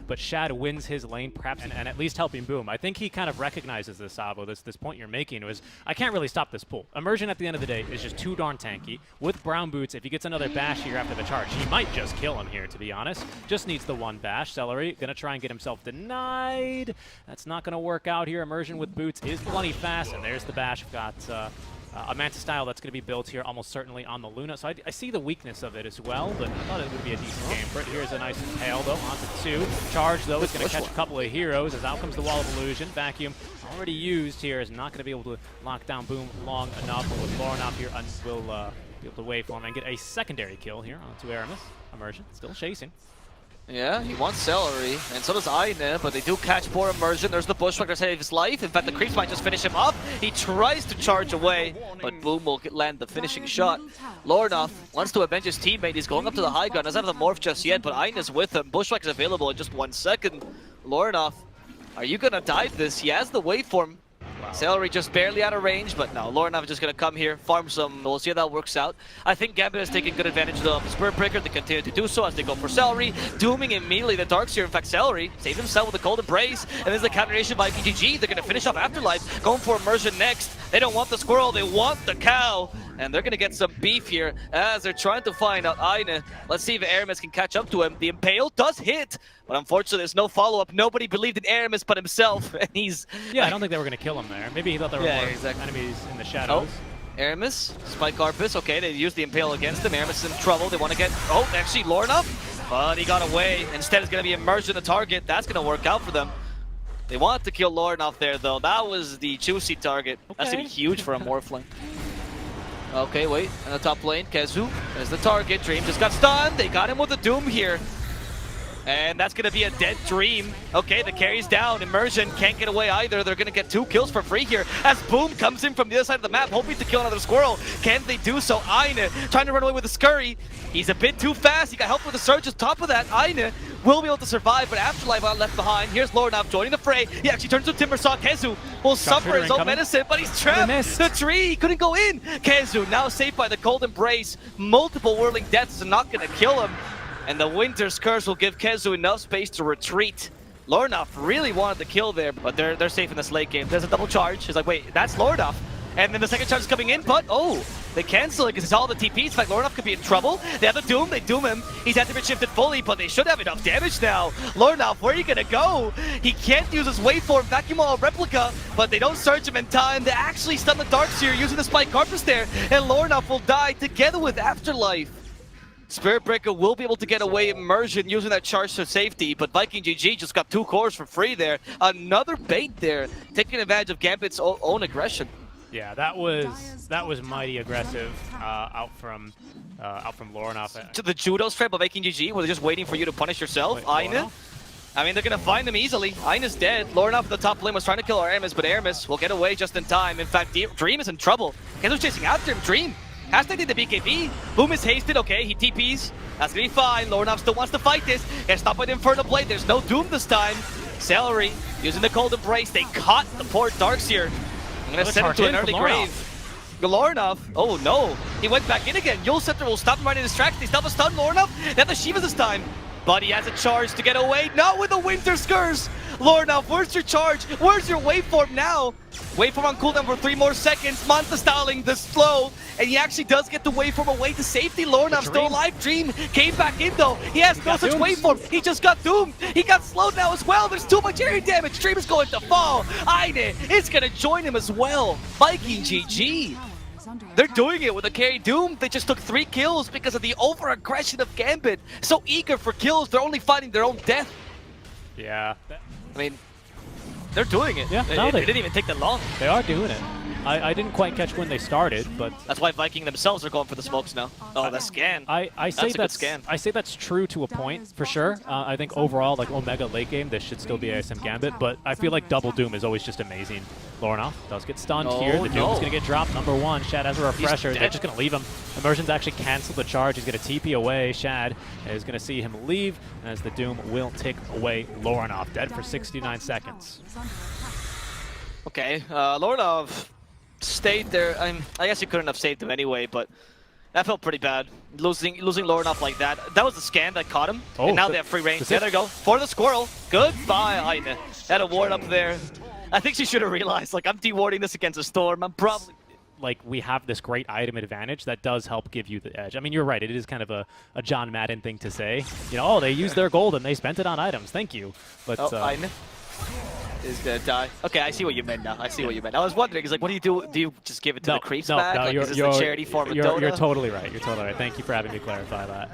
but Shad wins his lane, perhaps, and at least helping Boom. I think he kind of recognizes this, Savo, this point you're making was, I can't really stop this pull. Immersion at the end of the day is just too darn tanky. With Brown Boots, if he gets another bash here after the charge, he might just kill him here, to be honest. Just needs the one bash. Celery gonna try and get himself denied. That's not gonna work out here. Immersion with Boots is plenty fast, and there's the bash. We've got a Manta style that's going to be built here almost certainly on the Luna. So I see the weakness of it as well, but I thought it would be a decent game for it. Here's a nice impale, though, onto 2. Charge, though, is going to catch a couple of heroes as out comes the Wall of Illusion. Vacuum already used here is not going to be able to lock down Boom long enough, but with Laurenov here, will be able to wait for him and get a secondary kill here onto Aramis. Immersion still chasing. Yeah, he wants Celery, and so does Aine, but they do catch poor Immersion. There's the Bushwhacker to save his life. In fact, the creeps might just finish him off. He tries to charge away, but Boom will land the finishing shot. Lornoff wants to avenge his teammate. He's going up to the high ground. Doesn't have the morph just yet, but Aine is with him. Bushwhacker's available in just 1 second. Lornoff, are you gonna dive this? He has the waveform. Wow. Celery just barely out of range, but no, Lornoff is just going to come here, farm some. We'll see how that works out. I think Gambit is taking good advantage of the Spirit Breaker. They continue to do so as they go for Celery, dooming immediately the Darkseer. In fact, Celery saved himself with a Cold Embrace, and there's the counteration by VGG. They're going to finish off Afterlife, going for Immersion next. They don't want the squirrel, they want the cow, and they're going to get some beef here as they're trying to find out Aine. Let's see if Aramis can catch up to him. The Impale does hit, but unfortunately there's no follow-up. Nobody believed in Aramis but himself, and he's... Yeah, I don't think they were going to kill him there. Maybe he thought there were more enemies in the shadows. Oh, Aramis, Spike Arpus, okay, they used the Impale against him. Aramis is in trouble, they want to get... Oh, actually, Lornoff, but he got away. Instead, it's going to be Immersion the target. That's going to work out for them. They wanted to kill Lornoff there, though. That was the juicy target. Okay. That's going to be huge for a Morphling. Okay, wait. In the top lane, Kezu is the target. Dream just got stunned. They got him with the Doom here. And that's going to be a dead Dream. Okay, the carry's down. Immersion can't get away either. They're going to get 2 kills for free here as Boom comes in from the other side of the map, hoping to kill another squirrel. Can they do so? Aine trying to run away with the Scurry. He's a bit too fast. He got help with the Surge. On top of that, Aine will be able to survive, but Afterlife got left behind. Here's Lornoff joining the fray. He actually turns to Timbersaw. Kezu will suffer his own medicine, but he's trapped. The tree, he couldn't go in. Kezu now saved by the Cold Embrace. Multiple whirling deaths are not going to kill him. And the Winter's Curse will give Kezu enough space to retreat. Lornoff really wanted the kill there, but they're safe in this late game. There's a double charge. He's like, wait, that's Lornoff. And then the second charge is coming in, but oh, they cancel it because it's all the TPs. In fact, Lornoff could be in trouble. They have the Doom, they doom him. He's had to be shifted fully, but they should have enough damage now. Lornoff, where are you gonna go? He can't use his waveform, Vacuum Wall Replica, but they don't surge him in time. They actually stun the Darkseer using the Spike Carpus there, and Lornoff will die together with Afterlife. Spirit Breaker will be able to get away Immersion using that charge to safety, but VikingGG just got 2 cores for free there. Another bait there, taking advantage of Gambit's own aggression. Yeah, that was mighty aggressive out from Lornoff. To the judo strap of VikingGG, where they're just waiting for you to punish yourself. Aine, I mean, they're gonna find him easily. Aine's dead. Lornoff at the top lane was trying to kill Aramis, but Aramis will get away just in time. In fact, Dream is in trouble. Kezu's chasing after him. Dream hashtag the BKB. Boom is hasted. Okay, he TPs. That's gonna be fine. Lornoff still wants to fight this. Gets stopped by the Infernal Blade. There's no Doom this time. Celery using the Cold Embrace. They caught the poor Darkseer. I'm gonna send him to an early grave. Lornoff. Oh no. He went back in again. Yule Scepter will stop him right in his tracks. They stop a stun Lornoff. They have the Shivas this time. But he has a charge to get away. Not with the Winter's Curse. Lornoff, where's your charge? Where's your waveform now? Waveform on cooldown for 3 more seconds. Manta styling the slow. And he actually does get the waveform away to safety. Lornoff still alive. Dream came back in though. He has no such waveform. He just got doomed. He got slowed now as well. There's too much area damage. Dream is going to fall. Aine is going to join him as well. VikingGG. They're doing it with a carry Doom. They just took 3 kills because of the over-aggression of Gambit. So eager for kills, they're only fighting their own death. Yeah. I mean, they're doing it. Yeah, it didn't even take that long. They are doing it. I didn't quite catch when they started, but that's why Vikingg themselves are going for the smokes now. Oh, the scan. I say that's true to a point for sure. I think overall, like Omega late game, this should still be ASM Gambit, but I feel like double Doom is always just amazing. Lornoff does get stunned here. The Doom's gonna get dropped. Number 1. Shad has a refresher. They're just gonna leave him. Immersion's actually canceled the charge. He's gonna TP away. Shad is gonna see him leave as the Doom will take away Lornoff. Dead for 69 seconds. Okay, Lornoff stayed there. I guess you couldn't have saved him anyway, but That felt pretty bad. Losing Lornoff like that. That was the scan that caught him. Oh, and now they have free range. Yeah, there you go. For the squirrel. Goodbye, Aine. Had a ward up there. I think she should have realized, like, I'm dewarding this against a storm. I'm probably... Like, we have this great item advantage that does help give you the edge. I mean, you're right. It is kind of a John Madden thing to say. You know, oh, they used their gold and they spent it on items. Thank you. But, Aine is gonna die. Okay, I see what you meant now. I see what you meant. I was wondering, is like, what do you do? Do you just give it to the creeps back? No, like, is this the charity form of Dota? You're totally right. You're totally right. Thank you for having me clarify that.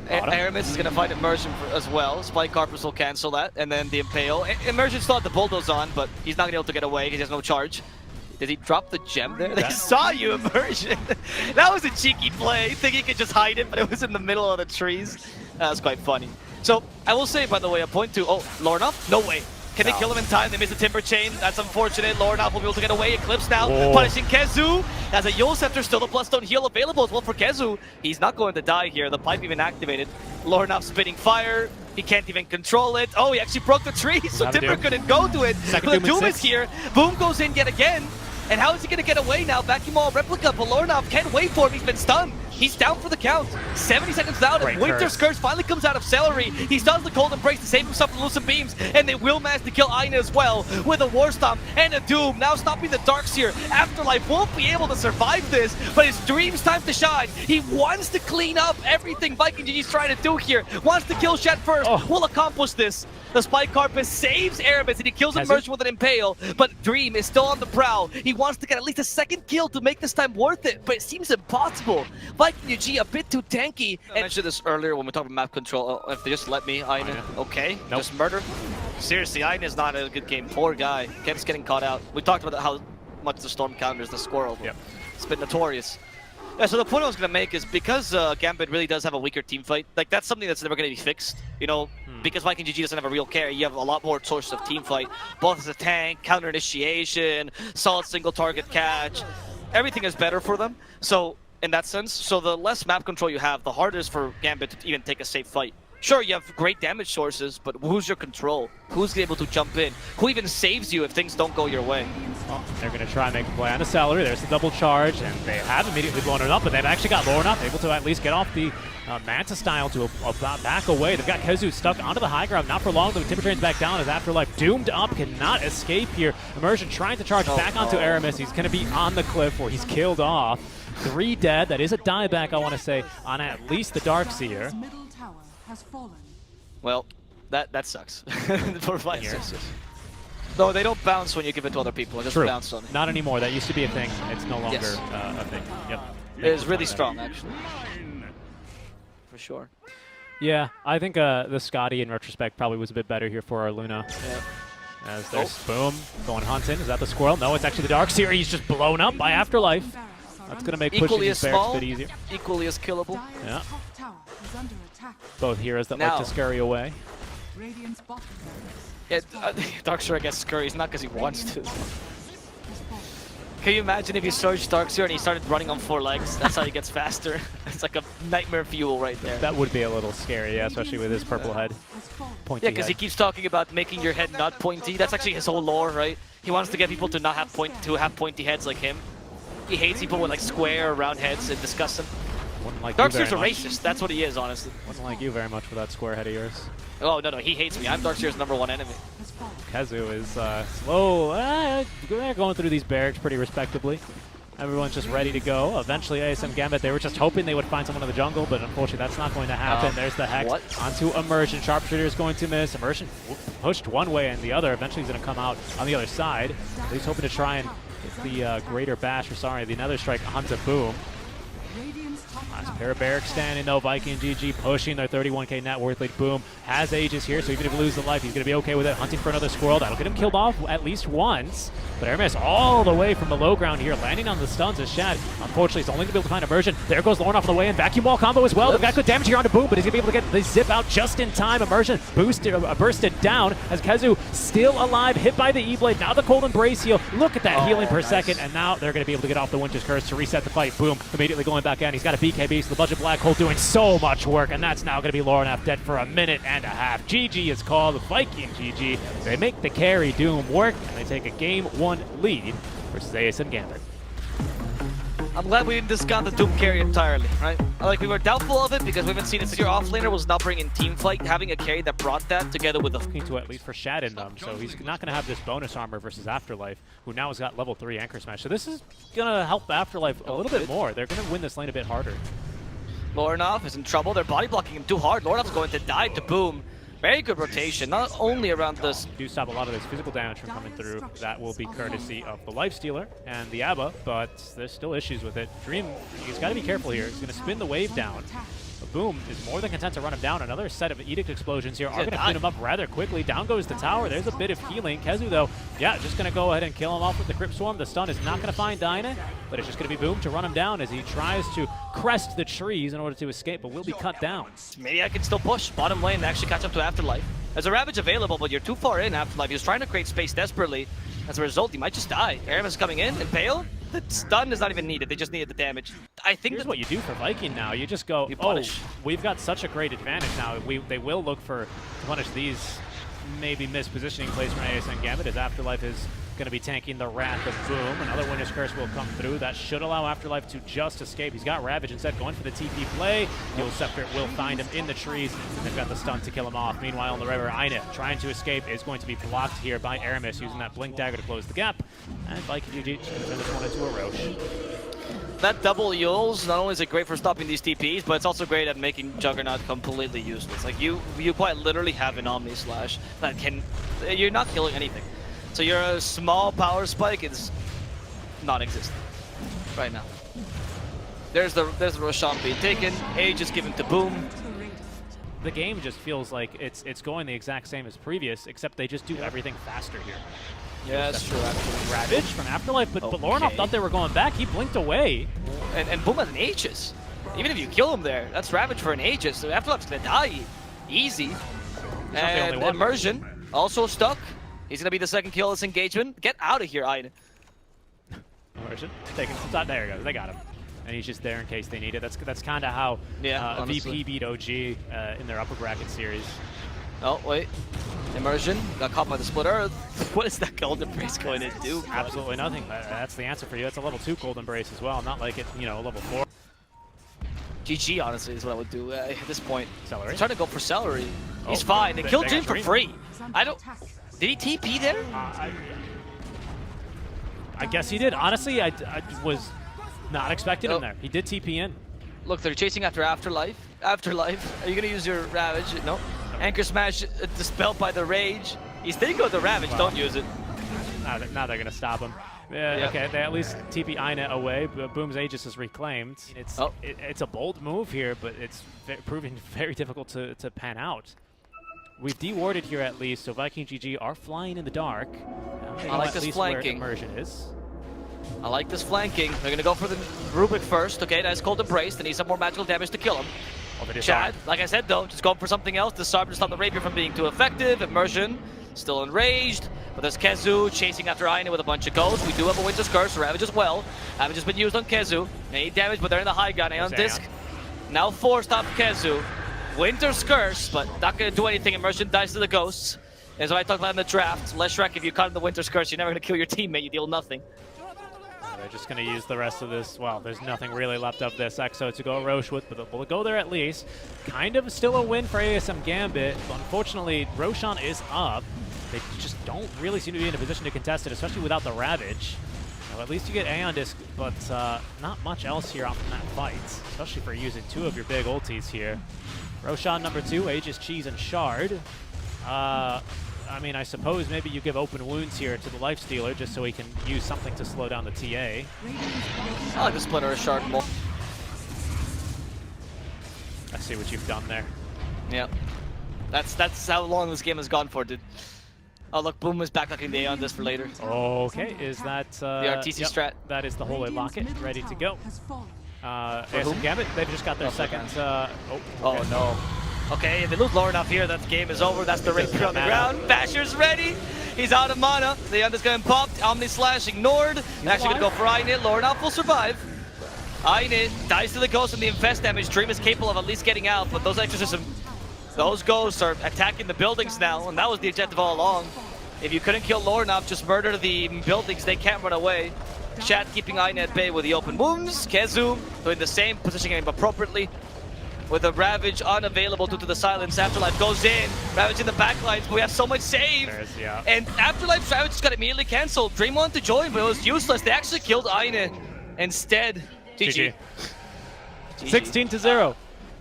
Aramis is going to find Immersion as well. Spike Carpus will cancel that, and then the Impale. Immersion still had the Bulldoze on, but he's not going to be able to get away. He has no charge. Did he drop the gem there? They saw you, Immersion. That was a cheeky play. Thinking he could just hide it, but it was in the middle of the trees. That was quite funny. So, I will say, by the way, a point to... Oh, Lornoff? No way. Can they kill him in time? They miss the Timber Chain. That's unfortunate. Lornoff will be able to get away. Eclipse now. Punishing Kezu. As a Yule Scepter, still the +stone heal available as well for Kezu. He's not going to die here. The pipe even activated. Lornoff spitting fire. He can't even control it. Oh, he actually broke the tree, so Timber couldn't go to it. But the Doom is here. Boom goes in yet again. And how is he going to get away now? Vacuum Wall Replica, but Lornoff can't wait for him. He's been stunned. He's down for the count. 70 seconds down, and Winter's Curse finally comes out of Celery. He does the Cold Embrace to save himself from Lucent Beams, and they will manage to kill Aine as well with a War Stomp and a Doom. Now stopping the Darkseer. Afterlife won't be able to survive this, but it's Dream's time to shine. He wants to clean up everything VikingG's trying to do here. Wants to kill Shed first. Will accomplish this. The Spike Carpus saves Aramis, and he kills Immersion with an Impale, but Dream is still on the prowl. He wants to get at least a second kill to make this time worth it, but it seems impossible. VikingG a bit too tanky. I mentioned this earlier when we talked about map control. If they just let me, Aine, okay, just murder. Seriously, Aine is not a good game. Poor guy. Keeps getting caught out. We talked about how much the Storm counters the Squirrel. Yep. It's been notorious. Yeah, so the point I was going to make is because Gambit really does have a weaker team fight, like that's something that's never going to be fixed, you know, because VikingGG doesn't have a real carry, you have a lot more sources of team fight, both as a tank, counter initiation, solid single target catch, everything is better for them, so in that sense, so the less map control you have, the harder it is for Gambit to even take a safe fight. Sure, you have great damage sources, but who's your control? Who's able to jump in? Who even saves you if things don't go your way? Well, they're going to try and make a play on the Celery. There's the double charge, and they have immediately blown it up, but they've actually got Lornoff able to at least get off the Manta style to back away. They've got Kezu stuck onto the high ground. Not for long, though. Timber Train's back down as Afterlife doomed up, cannot escape here. Immersion trying to charge back onto Aramis. He's going to be on the cliff where he's killed off. 3 dead. That is a dieback, I want to say, on at least the Darkseer. Well, that sucks for Vikings. No, they don't bounce when you give it to other people. It just bounce on it. Not anymore. That used to be a thing. It's no longer a thing. Yep. It is really strong, actually. For sure. Yeah, I think the Scotty, in retrospect, probably was a bit better here for our Luna. Yeah. As there's Boom going hunting. Is that the Squirrel? No, it's actually the Darkseer. He's just blown up by Afterlife. That's going to make pushing these barracks a bit easier. Equally as killable. Yeah. Both heroes that like to scurry away. Yeah, Darkseer, I guess, scurries, not because he wants to. Can you imagine if you surged Darkseer and he started running on 4 legs? That's how he gets faster. It's like a nightmare fuel right there. That would be a little scary, yeah, especially with his purple head. Pointy because he keeps talking about making your head not pointy. That's actually his whole lore, right? He wants to get people to not have pointy heads like him. He hates people with like square or round heads and disgusts them. Like Darkseer's a racist. That's what he is, honestly. Wouldn't like you very much for that square head of yours. Oh, no, he hates me. I'm Darkseer's #1 enemy. Kezu is slow. Going through these barracks pretty respectably. Everyone's just ready to go. Eventually, ESL Gambit, they were just hoping they would find someone in the jungle, but unfortunately, that's not going to happen. There's the Hex onto Immersion. Sharpshooter is going to miss. Immersion pushed one way and the other. Eventually, he's going to come out on the other side. He's hoping to try and get the Greater Bash, or sorry, the Nether Strike onto Boom. Last pair of barracks standing though. VikingGG pushing their 31k net worth lead. Boom has Aegis here, so even if he loses the life, he's going to be okay with it. Hunting for another Squirrel. That'll get him killed off at least once. But Aramis all the way from the low ground here, landing on the stuns as Shad. Unfortunately, he's only going to be able to find Immersion. There goes Lornoff on the way in. Vacuum Wall combo as well. They've got good damage here onto Boom, but he's going to be able to get the zip out just in time. Immersion bursted down as Kezu still alive, hit by the E-Blade. Now the Cold Embrace heal. Look at that healing per second, and now they're going to be able to get off the Winter's Curse to reset the fight. Boom immediately going back in. He's got a BKB, so the Budget Black Hole doing so much work, and that's now going to be Lornoff dead for 1.5 minutes. GG is called. VikingGG. They make the carry Doom work, and they take a Game 1 lead versus ESL Gambit. I'm glad we didn't discount the Doom carry entirely, right? Like, we were doubtful of it because we haven't seen it. Your offlaner was not bringing team fight. Having a carry that brought that together with the... Looking to at least for Shad in them, so he's not going to have this bonus armor versus Afterlife, who now has got level 3 Anchor Smash. So this is going to help Afterlife a little bit more. They're going to win this lane a bit harder. Lornov is in trouble. They're body blocking him too hard. Lornov's going to die to Boom. Very good rotation, not only around this. Do stop a lot of this physical damage from coming through. That will be courtesy of the Lifestealer and the ABBA, but there's still issues with it. Dream, he's got to be careful here. He's going to spin the wave down. But Boom is more than content to run him down. Another set of Edict explosions here are going to clean him up rather quickly. Down goes the tower. There's a bit of healing. Kezu, though, yeah, just going to go ahead and kill him off with the Crypt Swarm. The stun is not going to find Dyna, but it's just going to be Boom to run him down as he tries to crest the trees in order to escape, but will be cut down. Maybe I can still push bottom lane and actually catch up to Afterlife. There's a Ravage available, but you're too far in Afterlife. He was trying to create space desperately. As a result, he might just die. Aramis is coming in, and Pale, the stun is not even needed. They just needed the damage. I think here's what you do for Vikingg now. You just go, oh, we've got such a great advantage now. They will look to punish these maybe mispositioning plays from ESL Gambit, as Afterlife is going to be tanking the Wrath of Boom. Another Winter's Curse will come through. That should allow Afterlife to just escape. He's got Ravage instead, going for the TP play. Dual Scepter will find him in the trees, and they've got the stun to kill him off. Meanwhile, in the river, Aine trying to escape is going to be blocked here by Aramis, using that Blink Dagger to close the gap. And Vikingg is going to turn this one into a Roche. That double Yules, not only is it great for stopping these TPs, but it's also great at making Juggernaut completely useless. Like, you quite literally have an Omni Slash that can... You're not killing anything. So your small power spike is non-existent right now. There's the Roshan being taken. Age is given to Boom. The game just feels like it's going the exact same as previous, except they just do everything faster here. Yeah, that's true, actually. Ravage from Afterlife, but Lornov thought they were going back. He blinked away. And Boom has an Aegis. Even if you kill him there, that's Ravage for an Aegis. So Afterlife's going to die easy. And Immersion, also stuck. He's going to be the second kill of this engagement. Get out of here, Aine. Immersion taking some time. There he goes. They got him. And he's just there in case they need it. That's kind of how VP beat OG in their upper bracket series. Oh, wait. Immersion got caught by the Split Earth. What is that Golden Brace going to do? Absolutely nothing. That's the answer for you. That's a level 2 Golden Brace as well. Not like it, a level 4. GG, honestly, is what I would do at this point. Celery? He's trying to go for Celery. He's fine. They killed Dream for free. I don't... Did he TP there? I guess he did. Honestly, I was not expecting him there. He did TP in. Look, they're chasing after Afterlife. Afterlife. Are you going to use your Ravage? No. Anchor Smash dispelled by the Rage. He's thinking go with the Ravage. Don't use it. Now they're going to stop him. Okay, they at least TP Aine away. Boom's Aegis is reclaimed. It's a bold move here, but it's proving very difficult to pan out. We've de-warded here at least, so Vikingg GG are flying in the dark. I like this flanking. Where Immersion is. I like this flanking. They're going to go for the Rubik first. Okay, nice cold embrace. They need some more magical damage to kill him. Chad, like I said though, just going for something else. Disarm to stop the Rapier from being too effective. Immersion, still enraged. But there's Kezu chasing after Aine with a bunch of ghosts. We do have a Winter's Curse, Ravage as well. Ravage has been used on Kezu. 8 damage, but they're in the high ground. Aeon Disc. Now forced off Kezu. Winter's Curse, but not going to do anything. Immersion dies to the ghosts. As I talked about in the draft, Leshrek, if you cut in the Winter's Curse, you're never going to kill your teammate. You deal nothing. They're just going to use the rest of this. Well, there's nothing really left of this Exo to go Roche with, but we'll go there at least. Kind of still a win for ESL Gambit, but unfortunately, Roshan is up. They just don't really seem to be in a position to contest it, especially without the Ravage. Well, at least you get Aeon Disc, but not much else here off from that fight, especially for using 2 of your big ultis here. Roshan number 2, Aegis, Cheese, and Shard. I mean, I suppose maybe you give open wounds here to the Lifestealer just so he can use something to slow down the TA. I like the Splitter Shard more. I see what you've done there. Yeah. That's how long this game has gone for, dude. Oh, look, Boom is backlocking the Aeon Disc for later. Okay, is that... the RTC strat. That is the Holy Locket, ready to go. ESL Gambit, they've just got their second... Oh, no. Okay, if they lose low enough here, that game is over. That's the Rapier on the ground. Basher's ready. He's out of mana. The Aeon Disc getting popped. Omni Slash ignored. Actually going to go for Aine. Lornov will survive. Aine dies to the Ghost and the Infest damage. Dream is capable of at least getting out, but those Exorcism... Those ghosts are attacking the buildings now, and that was the objective all along. If you couldn't kill Lornov, just murder the buildings, they can't run away. Chat keeping Aine at bay with the open wounds. Kezu doing the same, positioning him appropriately. With a Ravage unavailable due to the silence. Afterlife goes in. Ravage in the backlines, but we have so much save. Yeah. And Afterlife's Ravage just got immediately cancelled. Dream wanted to join, but it was useless. They actually killed Aine instead. GG. 16-0.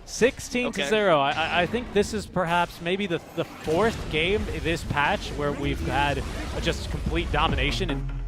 16-0. Okay. I think this is perhaps maybe the fourth game this patch where we've had just complete domination in